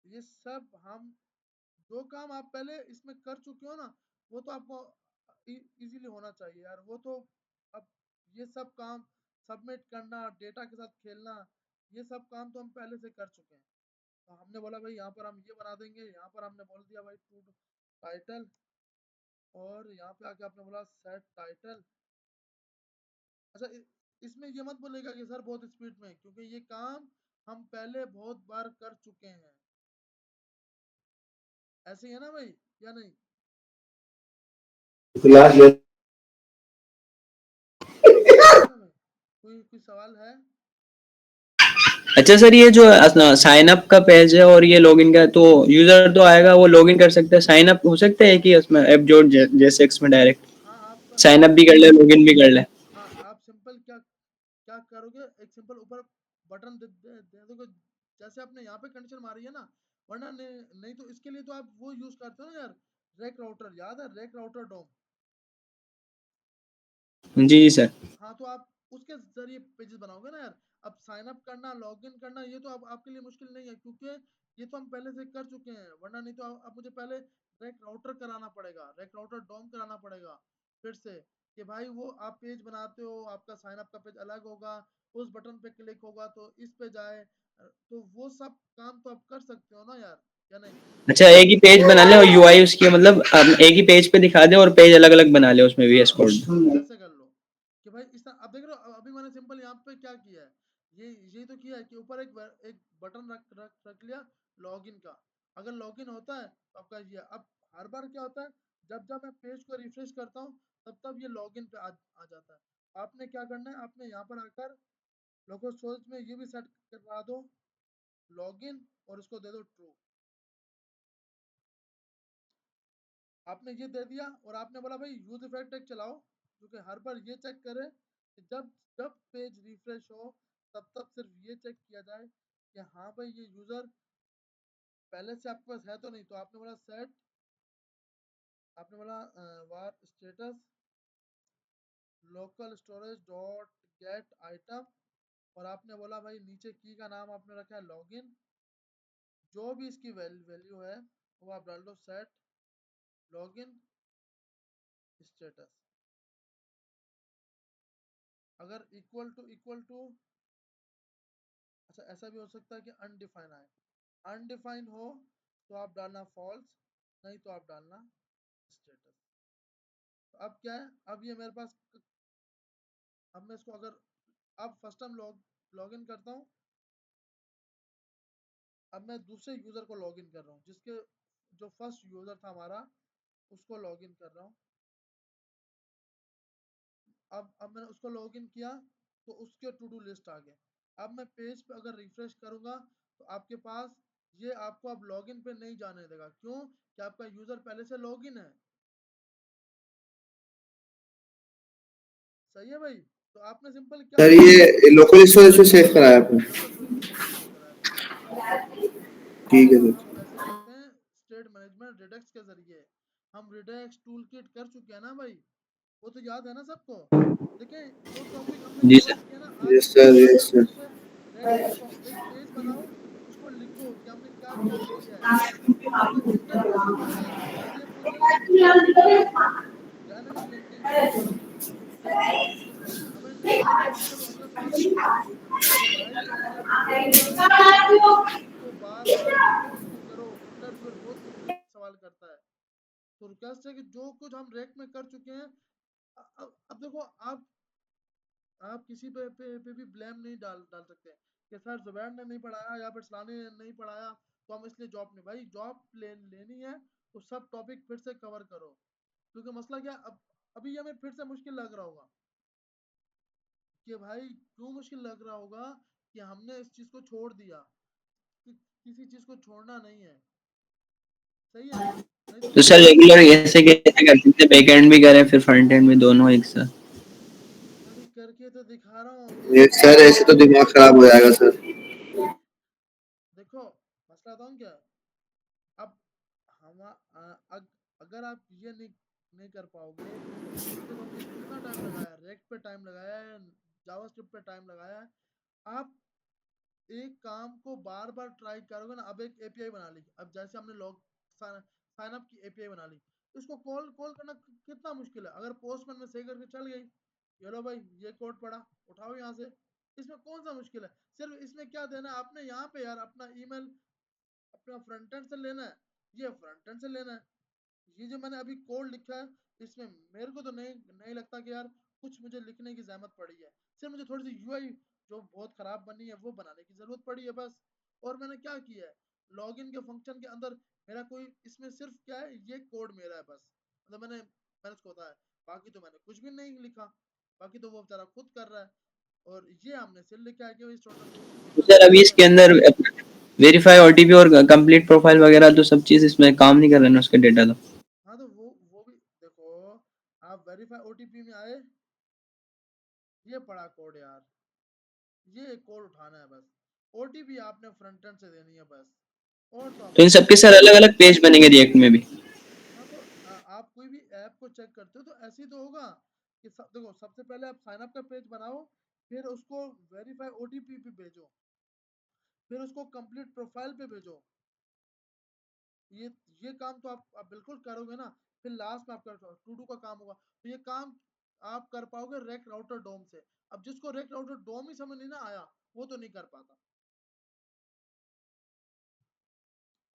ये सब हम जो काम आप पहले इसमें कर चुके हो ना, वो तो आपको इजीली होना चाहिए यार। वो तो अब ये सब काम सबमिट करना, डेटा के साथ खेलना, ये सब काम तो हम पहले से कर चुके हैं। तो हमने बोला भाई यहाँ पर हम ये बना देंगे। यहाँ पर हमने बोल दिया भाई टू टाइटल, और यहाँ पे आके आपने बोला सेट टाइटल। अच्छा इसमें ये मत बोलेगा कि सर बहुत स्पीड में, क्योंकि ये काम हम पहले बहुत बार कर चुके हैं। ऐसे ही है ना भाई, या नहीं? कोई सवाल है? अच्छा सर, ये जो साइन अप का पेज है और ये लॉगिन का, तो यूजर तो आएगा वो लॉगिन कर सकता है, साइन अप हो सकता है कि उसमें ऐप जोड़ जैसे इसमें डायरेक्ट हाँ साइन अप भी कर ले, लॉगिन भी कर ले। हाँ आप सिंपल क्या क्या करोगे, एक सिंपल ऊपर बटन दे दोगे, जैसे आपने यहाँ पे कंडीशन मारी है ना। वरना नहीं तो इसके लिए तो आप वो यूज करते हो ना यार, रेक राउटर। याद है रेक राउटर डोम? जी जी सर। हाँ तो आप उसके जरिए पेजेस बनाओगे ना यार। अब साइन अप करना, लॉगिन करना, ये तो अब आपके लिए मुश्किल नहीं है, क्योंकि ये तो हम पहले से कर चुके हैं। वरना नहीं तो अब मुझे पहले रेक राउटर कराना पड़ेगा, रेक राउटर डोम कराना पड़ेगा फिर से, कि भाई वो आप पेज बनाते हो, आपका साइन अप का पेज अलग होगा, उस बटन पे क्लिक होगा तो इस पे जाए। तो वो सब काम तो आप कर सकते हो ना यार, या नहीं? अच्छा, एक ही पेज बना ले और यूआई उसकी मतलब एक ही पेज पे दिखा दे और पेज अलग अलग बना ले उसमें वीएस हाँ कोड। ऐसे कर लो कि भाई इस तरह। अब देख रहे हो, अभी मैंने सिंपल यहाँ पे क्या किया है, ये तो किया है कि ऊपर एक बटन रख लिया लॉगिन का। अगर लॉगिन होता है तो आपका ये, अब हर बार क्या होता है, जब जब मैं पेज को रिफ्रेश करता हूँ तब तब ये लॉगिन पे आ जाता है। आपने क्या करना है, आपने यहाँ पर आकर लोकल स्टोरेज में ये भी सेट करवा दो लॉगिन, और इसको दे दो ट्रू। आपने ये दे दिया, और आपने बोला भाई यूज इफेक्ट एक चलाओ, क्योंकि हर बार ये चेक करे कि जब जब पेज रिफ्रेश हो तब तब सिर्फ ये चेक किया जाए कि हाँ भाई ये यूजर पहले से आपके पास है तो नहीं। तो आपने बोला सेट, आपने बोला var status local storage dot get item, और आपने बोला भाई नीचे की का नाम आपने रखा है लॉगिन। जो भी इसकी वैल्यू है वो आप डाल दो, सेट लॉगिन स्टेटस। अगर इक्वल टू, अच्छा ऐसा भी हो सकता है कि अनडिफाइन आए। अनडिफाइन हो तो आप डालना फॉल्स, नहीं तो आप डालना स्टेटस। तो अब क्या है, अब ये मेरे पास, अब मैं इसको अगर, अब फर्स्ट टाइम लॉग इन करता हूँ। अब मैं दूसरे यूजर को लॉग इन कर रहा हूँ, जिसके जो फर्स्ट यूजर था हमारा उसको लॉग इन कर रहा हूँ। अब मैंने उसको लॉग इन किया तो उसके टू डू लिस्ट आ गया। अब मैं पेज पे अगर रिफ्रेश करूंगा तो आपके पास ये आपको अब लॉगिन पे नहीं जाने देगा। क्यों? कि आपका यूजर पहले से लॉगिन है। सही है भाई? तो आपने सिंपल क्या सर करना है, ये लोकल स्टोरेज पे सेव कराया आपने? लोकल स्टोरेज पे सेव कराया था। ठीक है इसको सर। हम ऐसे करते हैं स्टेट मैनेजमेंट रिडक्स के जरिए। हम रिडक्स टूल किट कर चुके हैं ना भाई, वो तो याद है ना सबको? देखिए जो टॉपिक हमने जी कवर सर। किया ना यस आज सर, आज यस हम सर। उस पर एक पेज बनाओ, उसको लिखो कि हमने क्या क्या किया है। उसको इंटरफेस भी बनाना है, आज ये पूछ लेना डायनामिक लिंकिंग देखो। अब मैंने सबसे अगला सवाल पूछा कि भाई हमने जो कोड लिखा है उसको बार बार लिखो, रिक्वेस्ट है कि जो कुछ हम रैक में कर चुके हैं, अब देखो आप किसी पे भी ब्लेम नहीं डाल सकते कि सर जुबैर ने नहीं पढ़ाया या फिर सलानी ने नहीं पढ़ाया तो हम इसलिए जॉब नहीं। भाई जॉब लेनी है तो सब टॉपिक फिर से कवर करो, क्योंकि मसला क्या अब अभी हमें फिर से मुश्किल लग रहा होगा कि भाई क्यों मुश्किल लग रहा होगा कि हमने इस चीज को छोड़ दिया, कि किसी चीज को छोड़ना नहीं है, सही है, नहीं तो तो सर रेगुलर ऐसे कैसे कर सकते, बैक एंड भी करें फिर फ्रंट एंड भी, दोनों एक साथ? अभी करके तो दिखा रहा हूँ ये सर ऐसे तो दिमाग खराब हो जाएगा सर। देखो मसला बताऊँ क्या, अब हम अगर आप ये नहीं कर पाओगे, अब देखो हमने कितना टाइम लगाया, रेक्ट पे टाइम लगाया है, जावास्क्रिप्ट पे टाइम लगाया है। आप एक काम को बार बार ट्राई करोगे ना, अब एक एपीआई बना ली, अब जैसे हमने लॉग साइन अप की एपीआई बना ली, इसको कॉल कॉल करना कितना मुश्किल है। अगर पोस्टमैन में सही करके चल गई, ये लो भाई ये कोड पड़ा, उठाओ यहाँ से, इसमें कौन सा मुश्किल है। सिर्फ इसमें क्या देना है आपने, यहाँ पे यार अपना ईमेल अपना फ्रंट एंड से लेना है, ये फ्रंट एंड से लेना है। ये जो मैंने अभी कोड लिखा है, इसमें मेरे को तो नहीं लगता कि यार कुछ मुझे लिखने की जहमत पड़ी है। सिर्फ मुझे थोड़ी सी यूआई जो बहुत खराब बनी है वो बनाने की जरूरत पड़ी है बस। और मैंने क्या किया है, लॉगिन के फंक्शन के अंदर मेरा कोई इसमें सिर्फ क्या है, ये कोड मेरा है बस, मतलब मैंने उसको बताया, बाकी तो मैंने कुछ भी नहीं लिखा, बाकी तो वो बेचारा खुद कर रहा है। और ये हमने सिर्फ लिखा है कि इस तो टोटल सर अभी यूजर इसके अंदर वेरीफाई ओटीपी और कंप्लीट प्रोफाइल वगैरह तो सब चीज इसमें काम नहीं कर रहे ना उसके डेटा तो? हाँ तो वो भी देखो, आप वेरीफाई ओटीपी में आए, ये पड़ा कोड यार, ये कोड उठाना है बस, ओटीपी आपने फ्रंट एंड से देनी है बस, और तो तो आपको इन कुछ सबके नहीं सर करना। अलग अलग पेज बनेंगे रिएक्ट में भी? हाँ तो आप कोई भी ऐप को चेक करते हो तो ऐसे ही तो होगा कि देखो सबसे पहले आप साइन अप का पेज बनाओ, फिर उसको वेरीफाई ओटीपी पे भेजो, फिर उसको कंप्लीट प्रोफाइल पे भेजो। ये ये काम तो आप बिल्कुल करोगे ना, फिर लास्ट में आपका टू डू का काम होगा, तो ये काम आप कर पाओगे रेक राउटर डोम से। अब जिसको रेक राउटर डोम ही समझ नहीं ना आया, वो तो नहीं कर पाता।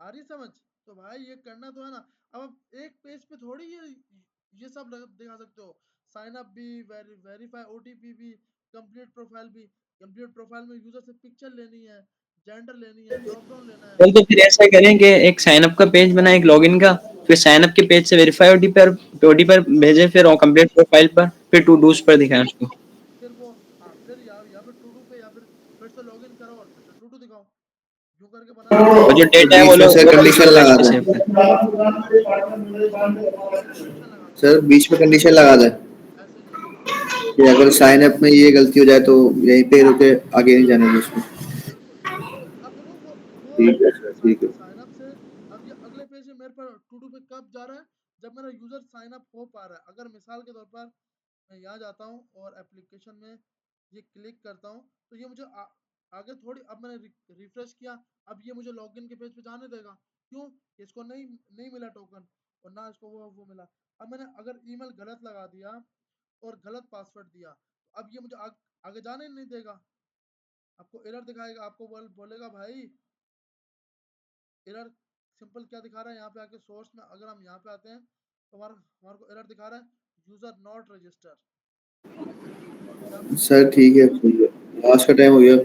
आ रही समझ? तो भाई ये करना तो है ना। अब आप एक पेज पे थोड़ी ये सब दिखा सकते हो, साइन अप भी, वेरीफाई ओटीपी भी, कंप्लीट प्रोफाइल भी। कंप्लीट प्रोफाइल में यूजर से पिक्चर लेनी है, जेंडर लेनी है, ड्रॉप डाउन लेना है। चल तो फिर ऐसा करें कि एक साइन अप का पेज बनाए, एक लॉगिन का, फिर साइन अप के पेज से वेरीफाई ओटीपी पर भेजें, फिर कंप्लीट प्रोफाइल पर, फिर टू डूज पर दिखाएं उसको। फिर वो हाँ, फिर या फिर टू डू पे, या फिर से लॉगिन करो और फिर से टू डू दिखाओ, यूं करके बनाना है। और जो तो डेटा है बीच में सर वो लोग कंडीशन लगा रिक्वेस्ट पे दे। सेव करें। बीच में कंडीशन लगा दो, सर बीच में कंडीशन लगा दे ऐसे नहीं, कि अगर साइन अप में ये गलती हो जाए तो यहीं पे रुके, आगे नहीं जाने दो उसको। बिल्कुल। अब देखो वो ठीक है सर, ठीक है। साइन अप से, अब ये अगले पेज में मेरे पर टू डू पे कब जा रहा है, जब मेरा यूजर साइन अप हो पा रहा है। अगर मिसाल के तौर पर मैं यहाँ जाता हूँ और एप्लीकेशन में ये क्लिक करता हूँ, तो ये मुझे आगे थोड़ी, अब मैंने रिफ्रेश किया, अब ये मुझे लॉगिन के पेज पे जाने देगा, क्यों, इसको नहीं नहीं मिला टोकन, और ना इसको वो मिला। अब मैंने अगर ईमेल गलत लगा दिया और गलत पासवर्ड दिया, तो अब ये मुझे आगे जाने ही नहीं देगा, आपको एरर दिखाएगा, आपको बोलेगा भाई एरर सिंपल क्या दिखा रहा है, यहाँ पे आके सोर्स में अगर हम यहाँ पे आते हैं तो हमारे को एरर दिखा रहा है, यूजर नॉट रजिस्टर। सर ठीक है, ठीक है। आज का टाइम हो गया।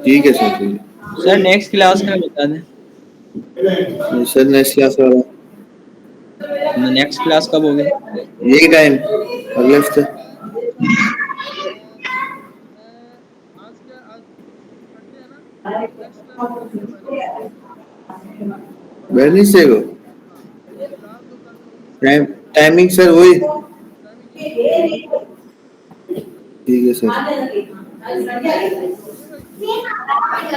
ठीक है सर, ठीक सर नेक्स्ट क्लास में बता दें। है। सर नेक्स्ट क्लास वाला नेक्स्ट क्लास कब होगी? यही टाइम, अगले हफ्ते। अच्छा मैं आज संडे है ना, तो नेक्स्ट क्लास वेडनेसडे को अवेलेबल हूँ। और वेडनेसडे को हाँ, फिलहाल तो कल तो मिस टाइम, करूँगा, टाइमिंग सर वही। टाइमिंग यही है 9 से 5। ठीक है सर।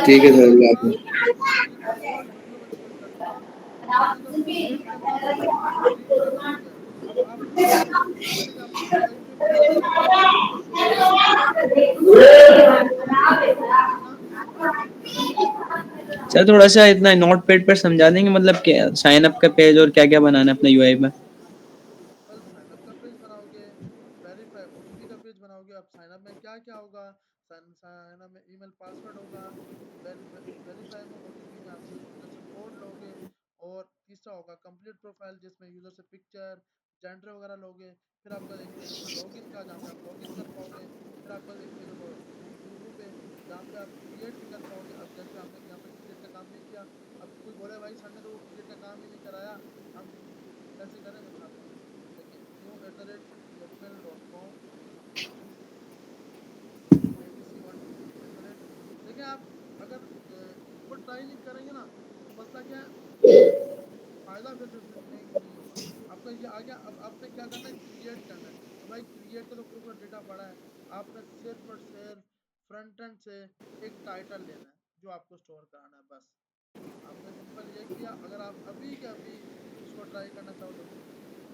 ठीक है भाई, ठीक है मैं सर, एक अल्लाह काम हाफिज़। एक और वीडियो मैं क्रिएट कर लूँगा, उसमें जब क्रिएट करना है ना, रीड करना नहीं है, तो आप ऑटोमेटिक आपके यूआई पे पूरा वो शो होगा, आप उसको रीड करना और एडिट करना। सर थोड़ा सा इतना नोट पैड पर समझा देंगे, मतलब क्या साइन अप का पेज और क्या क्या बनाना है अपने यूआई में? कल साइन अप का पेज बनाओगे, वेरीफाई ओटीपी का पेज बनाओगे, अब साइन अप में क्या क्या होगा, साइन अप में ईमेल पासवर्ड होगा, वेरीफाई में ओटीपी में आपको यूजर से कोड लोगे, और तीसरा होगा कंप्लीट प्रोफाइल जिसमें यूजर से पिक्चर, जेंडर वगैरह लोगे। फिर आपका एक पेज होगा लॉगिन का, जहाँ पे आप लॉगिन कर पाओगे। फिर आपका एक पेज होगा टू डू पे, जहाँ पे आप क्रिएट भी कर पाओगे। अब जैसे हमने यहाँ पे क्रिएट का काम नहीं किया, अब कोई बोले भाई सर ने तो वो क्रिएट का काम ही नहीं कराया, हम कैसे करें? मैं दिखाता हूँ। देखिए new@gmail.com abc123 देखिए, आप अगर इसको ट्राई नहीं करेंगे ना, तो मसला क्या है, फायदा फिर नहीं होगा। आपका ये आ गया, अब आपने क्या करना है, क्रिएट करना है। तो भाई क्रिएट का तो पूरा डेटा पड़ा है, आपने सिर्फ और सिर्फ फ्रंट एंड से एक टाइटल लेना है जो आपको स्टोर कराना है, बस। आपने सिंपल ये किया। अगर आप अभी के अभी इसको ट्राई करना चाहो तो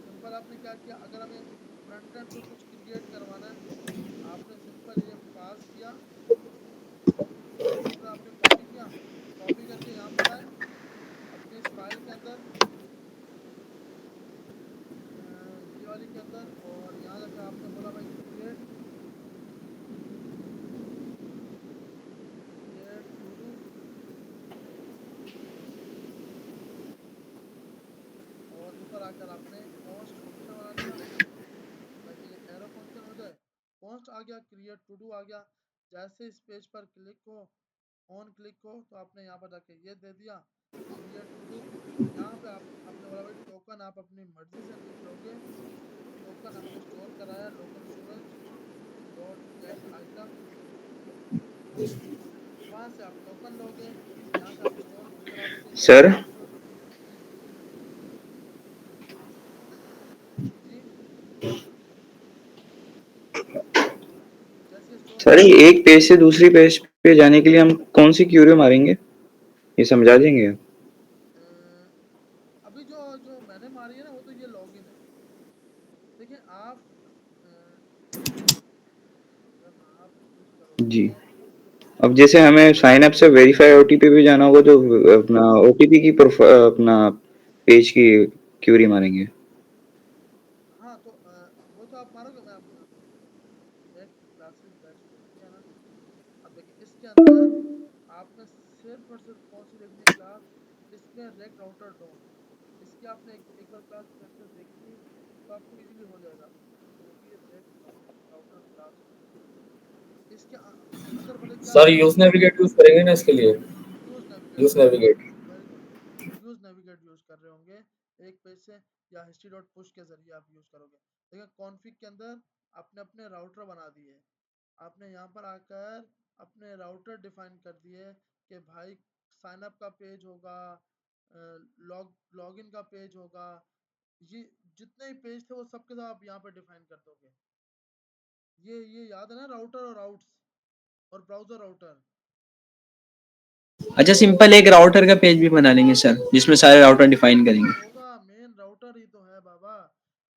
सिंपल आपने क्या किया, अगर हमें फ्रंट एंड से कुछ क्रिएट करवाना है, आपने सिंपल ये पास किया, फिर आपने कॉपी किया, कॉपी करके यहाँ पर आए अपने इस फाइल के अंदर, ये वाली के अंदर, और यहाँ जाकर आपने बोला भाई क्रिएट टू डू, और ऊपर आकर आपने पोस्ट फंक्शन बना दिया ताकि ये एरो फंक्शन हो जाए। पोस्ट आ गया, क्रिएट टू डू आ गया। जैसे इस पेज पर क्लिक हो, ऑन क्लिक हो, तो आपने यहाँ पर जाके ये दे दिया क्रिएट टू डू। यहाँ पे आपने बोला भाई टोकन आप अपनी मर्जी से लिख लोगे। टोकन हमने स्टोर कराया local storage dot get item, वहाँ से आप टोकन लोगे, यहाँ से आप स्टोर करा दोगे सर जी। जैसे स्टोर सर, करा ये दोगे, एक पेज से दूसरी पेज पे जाने के लिए हम कौन सी क्यूरी मारेंगे, ये समझा देंगे? अभी जो जो मैंने मारी है ना, वो तो ये लॉगिन है। देखिए आप जब आप यूज जी। करोगे, अब जैसे हमें साइन अप से वेरीफाई ओटीपी पे जाना होगा, तो अपना ओटीपी की अपना पेज की क्यूरी मारेंगे। हाँ तो वो तो आप मारोगे। मैं आपको बताता हूँ, एक क्लासेस डैशबोर्ड ये है ना। अब देखिए इसके अंदर आपने सिर्फ और सिर्फ कौन सी देखनी है क्लास, डिस्प्ले रेक राउटर डोम। इसकी आपने एक बार क्लास स्ट्रक्चर देख ली तो आपको इजीली हो जाएगा। जो भी रेक राउटर क्लास होगी, इसके अंदर भले क्या सर लिखा हो। यूज नेविगेट यूज करेंगे ना इसके लिए? Use navigate, use very good, navigate. Very good. Use navigate use कर रहे होंगे एक पेज से, या हिस्ट्री डॉट पुश के जरिए आप यूज करोगे। देखिए कॉन्फ़िग के अंदर आपने अपने राउटर बना दिए, आपने यहाँ पर आकर अपने राउटर डिफाइन कर दिए कि भाई साइन अप का पेज होगा, लॉगिन का पेज होगा, ये जितने भी पेज थे वो सबके सब आप यहाँ पर डिफाइन कर दोगे। ये याद है ना, राउटर और आउट्स और ब्राउजर राउटर। अच्छा, सिंपल एक राउटर का पेज भी बना लेंगे सर, जिसमें सारे राउटर डिफाइन करेंगे। होगा मेन राउटर ही तो है बाबा,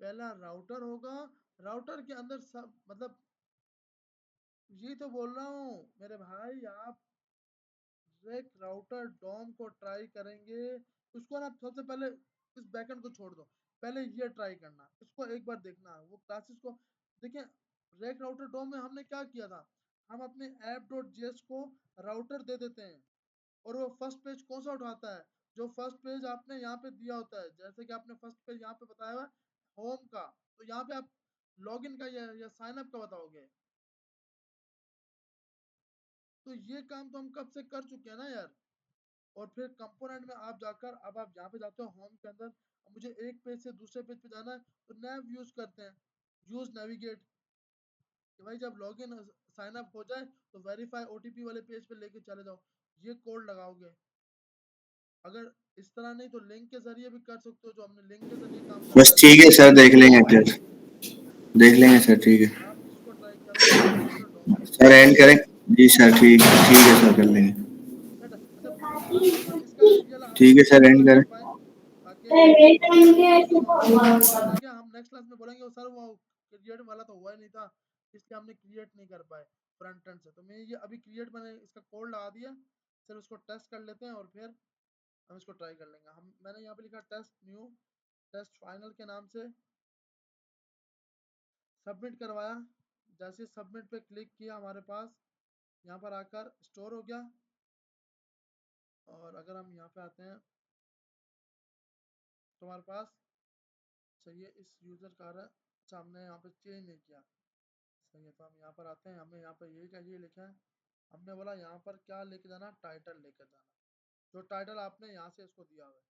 पहला राउटर होगा। राउटर के अंदर सब मतलब, ये तो बोल रहा हूँ मेरे भाई, आप रेक राउटर डॉम को ट्राई करेंगे, उसको ना सबसे पहले इस बैकएंड को छोड़ दो, पहले ये ट्राई करना, इसको एक बार देखना, वो क्लासेस को देखिए। रेक राउटर डॉम में हमने क्या किया था, हम अपने ऐप डॉट जेएस को राउटर दे देते हैं, और वो फर्स्ट पेज कौन सा उठाता है, जो फर्स्ट पेज आपने यहाँ पे दिया होता है। जैसे कि आपने फर्स्ट पेज यहाँ पे बताया हुआ है होम का, तो यहाँ पे आप लॉगिन का या साइन अप का बताओगे। तो ये काम तो हम कब से कर चुके हैं ना यार। और फिर कंपोनेंट में आप जाकर, अब आप यहाँ पे जाते हो होम के अंदर, अब मुझे एक पेज से दूसरे पेज पे जाना है, तो नैव यूज करते हैं, यूज नेविगेट, कि भाई जब लॉगिन साइन अप हो जाए तो वेरीफाई ओटीपी वाले पेज पे लेके चले जाओ, ये कोड लगाओगे। अगर इस तरह नहीं तो लिंक के जरिए भी कर सकते हो, जो हमने लिंक के जरिए काम बस करवाया था। ठीक है सर, देख लेंगे फिर, देख लेंगे सर, ठीक है आप इसको ट्राई करो, रेक राउटर डॉम को। सर, एंड करें। जी सर, ठीक है सर, कर लेंगे। बेटा अच्छा, हम इसका ये वाला हम ठीक है सर, इसका एंड वाला कर करें। पाए, ताकि वरना क्या हम नेक्स्ट क्लास में बोलेंगे वो सर वो क्रिएट वाला तो हुआ ही नहीं था, इसलिए हमने क्रिएट नहीं कर पाए फ्रंट एंड से। तो मैं ये अभी क्रिएट, मैंने इसका कोड लगा दिया, सिर्फ उसको टेस्ट कर लेते हैं और फिर हम इसको ट्राई कर लेंगे। हम मैंने यहाँ पे लिखा टेस्ट न्यू, टेस्ट फाइनल के नाम से, सबमिट करवाया। जैसे सबमिट पे क्लिक किया, हमारे पास यहाँ पर आकर स्टोर हो गया। और अगर हम यहाँ पे आते हैं तो हमारे पास चाहिए इस यूजर का अच्छा हमने यहाँ पे चेंज नहीं किया, सही है। तो हम यहाँ पर आते हैं, हमने यहाँ पर ये लिखा है, हमने बोला यहाँ पर क्या लेके जाना, टाइटल लेकर जाना, जो टाइटल आपने यहाँ से इसको दिया हुआ है।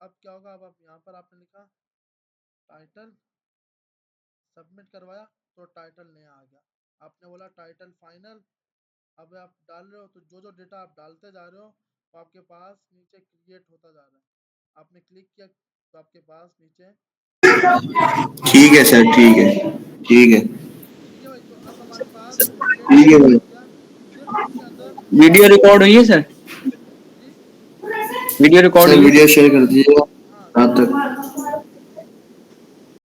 अब क्या होगा, अब आप यहाँ पर आपने लिखा टाइटल, सबमिट करवाया तो टाइटल नया आ गया। आपने बोला टाइटल फाइनल, अब आप डाल रहे हो तो जो जो डेटा आप डालते जा रहे हो वो आपके पास नीचे क्रिएट होता जा रहा है। आपने क्लिक किया तो आपके पास नीचे ठीक है सर, ठीक है, ठीक है, ठीक है भाई। तो अब हमारे पास ठीक है भाई। सिर्फ इसके अंदर वीडियो रिकॉर्ड हुई है सर? जी वीडियो रिकॉर्ड सर हुई है? वीडियो शेयर कर दीजिएगा हाँ रात तक।